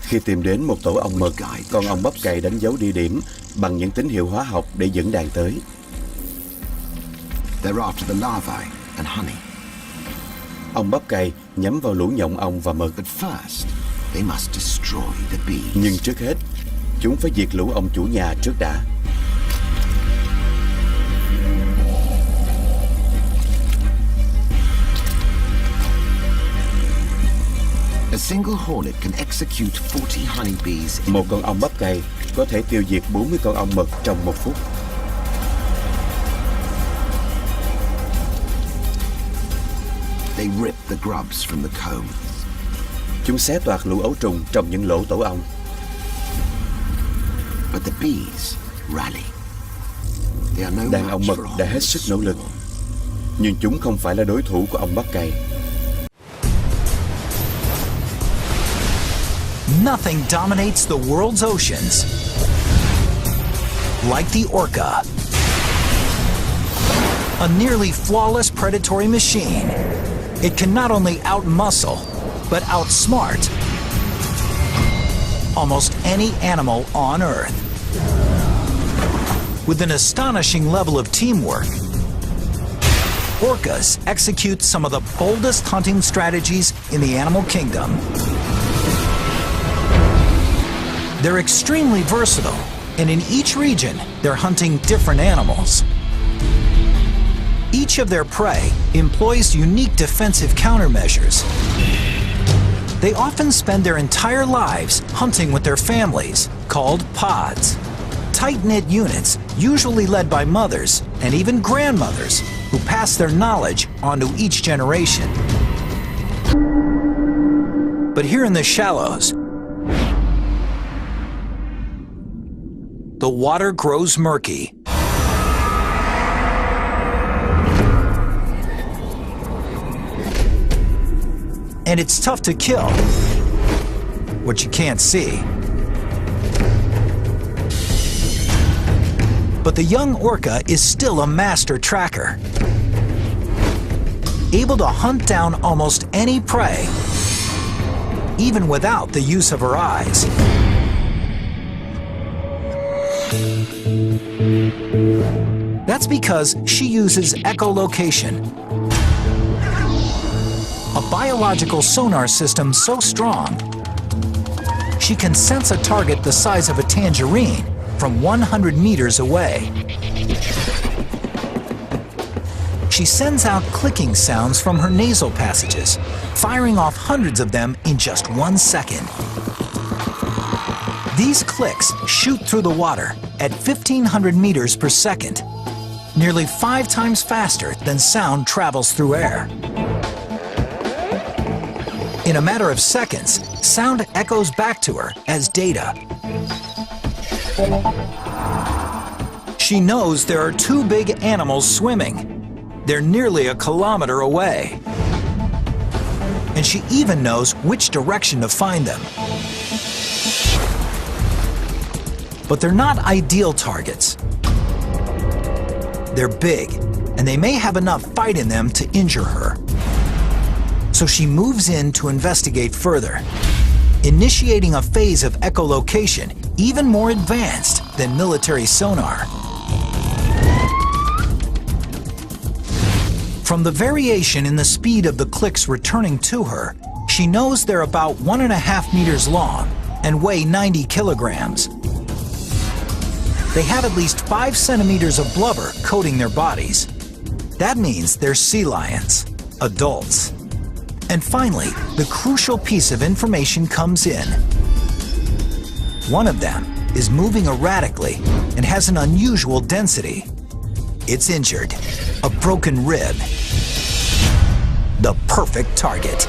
Khi tìm đến một tổ ong mật, con ong bắp cày đánh dấu địa điểm bằng những tín hiệu hóa học để dẫn đàn tới. Ong bắp cày nhắm vào lũ nhộng ong và mật. Nhưng trước hết, chúng phải diệt lũ ong chủ nhà trước đã. Một con ong bắp cày có thể tiêu diệt 40 con ong mật trong 1 phút. Chúng xé toạc lũ ấu trùng trong những lỗ tổ ong. Đàn ong mật đã hết sức nỗ lực, nhưng chúng không phải là đối thủ của ong bắp cày. Nothing dominates the world's oceans like the orca. A nearly flawless predatory machine, it can not only outmuscle, but outsmart almost any animal on Earth. With an astonishing level of teamwork, orcas execute some of the boldest hunting strategies in the animal kingdom. They're extremely versatile, and in each region, they're hunting different animals. Each of their prey employs unique defensive countermeasures. They often spend their entire lives hunting with their families, called pods. Tight-knit units, usually led by mothers and even grandmothers, who pass their knowledge on to each generation. But here in the shallows, the water grows murky. And it's tough to kill what you can't see. But the young orca is still a master tracker, able to hunt down almost any prey, even without the use of her eyes. That's because she uses echolocation, a biological sonar system so strong she can sense a target the size of a tangerine from 100 meters away. She sends out clicking sounds from her nasal passages, firing off hundreds of them in just 1 second. These clicks shoot through the water at 1,500 meters per second, nearly 5 times faster than sound travels through air. In a matter of seconds, sound echoes back to her as data. She knows there are 2 big animals swimming. They're nearly 1 kilometer away. And she even knows which direction to find them. But they're not ideal targets. They're big, and they may have enough fight in them to injure her. So she moves in to investigate further, initiating a phase of echolocation even more advanced than military sonar. From the variation in the speed of the clicks returning to her, she knows they're about 1.5 meters long and weigh 90 kilograms. They have at least 5 centimeters of blubber coating their bodies. That means they're sea lions, adults. And finally, the crucial piece of information comes in. One of them is moving erratically and has an unusual density. It's injured, a broken rib. The perfect target.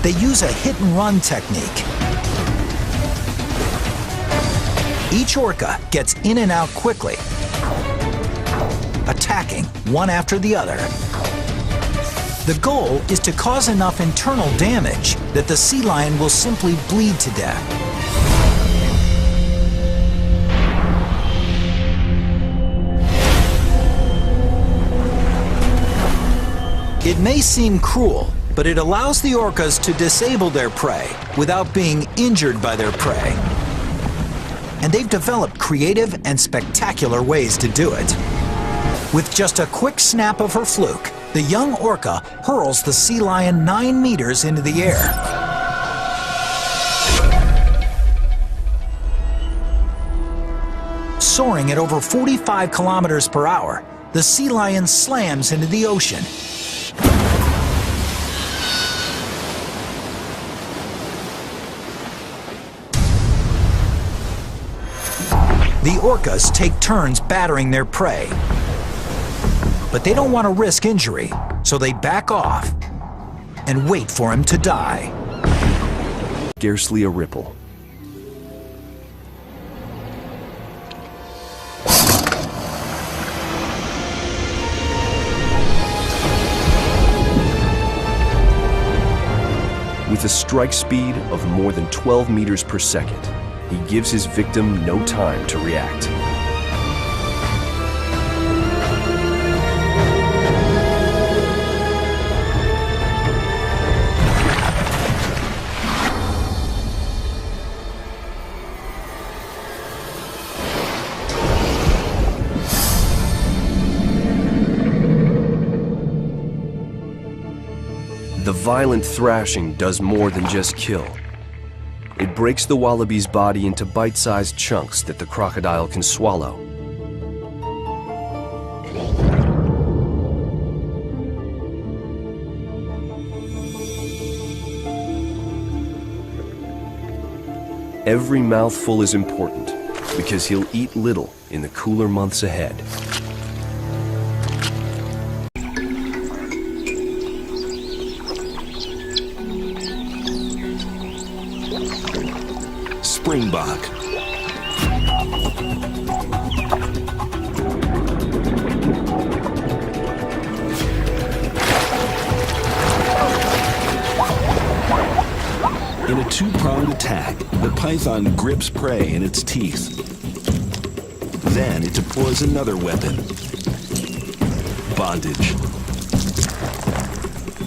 They use a hit-and-run technique. Each orca gets in and out quickly, attacking one after the other. The goal is to cause enough internal damage that the sea lion will simply bleed to death. It may seem cruel, but it allows the orcas to disable their prey without being injured by their prey. And they've developed creative and spectacular ways to do it. With just a quick snap of her fluke, the young orca hurls the sea lion 9 meters into the air. Soaring at over 45 kilometers per hour, the sea lion slams into the ocean. The orcas take turns battering their prey. But they don't want to risk injury, so they back off and wait for him to die. Scarcely a ripple. With a strike speed of more than 12 meters per second, he gives his victim no time to react. The violent thrashing does more than just kill. It breaks the wallaby's body into bite-sized chunks that the crocodile can swallow. Every mouthful is important because he'll eat little in the cooler months ahead. Springbok. In a two-pronged attack, the python grips prey in its teeth. Then it deploys another weapon. bondage.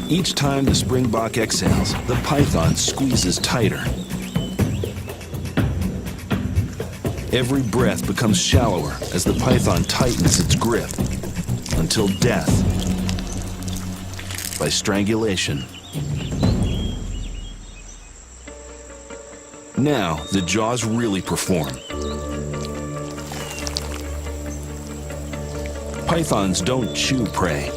Each time the springbok exhales, the python squeezes tighter. Every breath becomes shallower as the python tightens its grip until death by strangulation. Now, the jaws really perform. Pythons don't chew prey.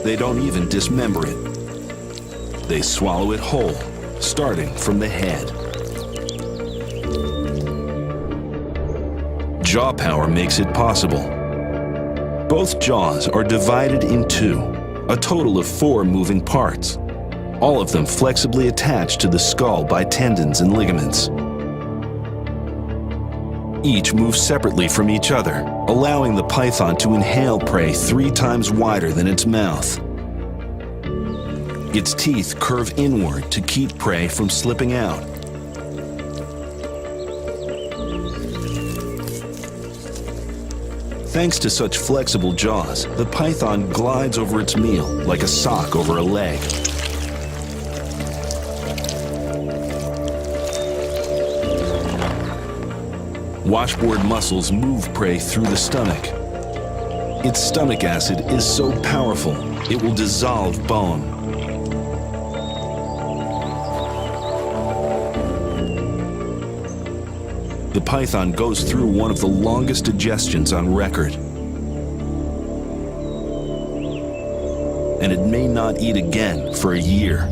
They don't even dismember it. They swallow it whole, starting from the head. Jaw power makes it possible. Both jaws are divided in two, a total of 4 moving parts, all of them flexibly attached to the skull by tendons and ligaments. Each moves separately from each other, allowing the python to inhale prey 3 times wider than its mouth. Its teeth curve inward to keep prey from slipping out. Thanks to such flexible jaws, the python glides over its meal like a sock over a leg. Washboard muscles move prey through the stomach. Its stomach acid is so powerful, it will dissolve bone. The python goes through one of the longest digestions on record. And it may not eat again for a year.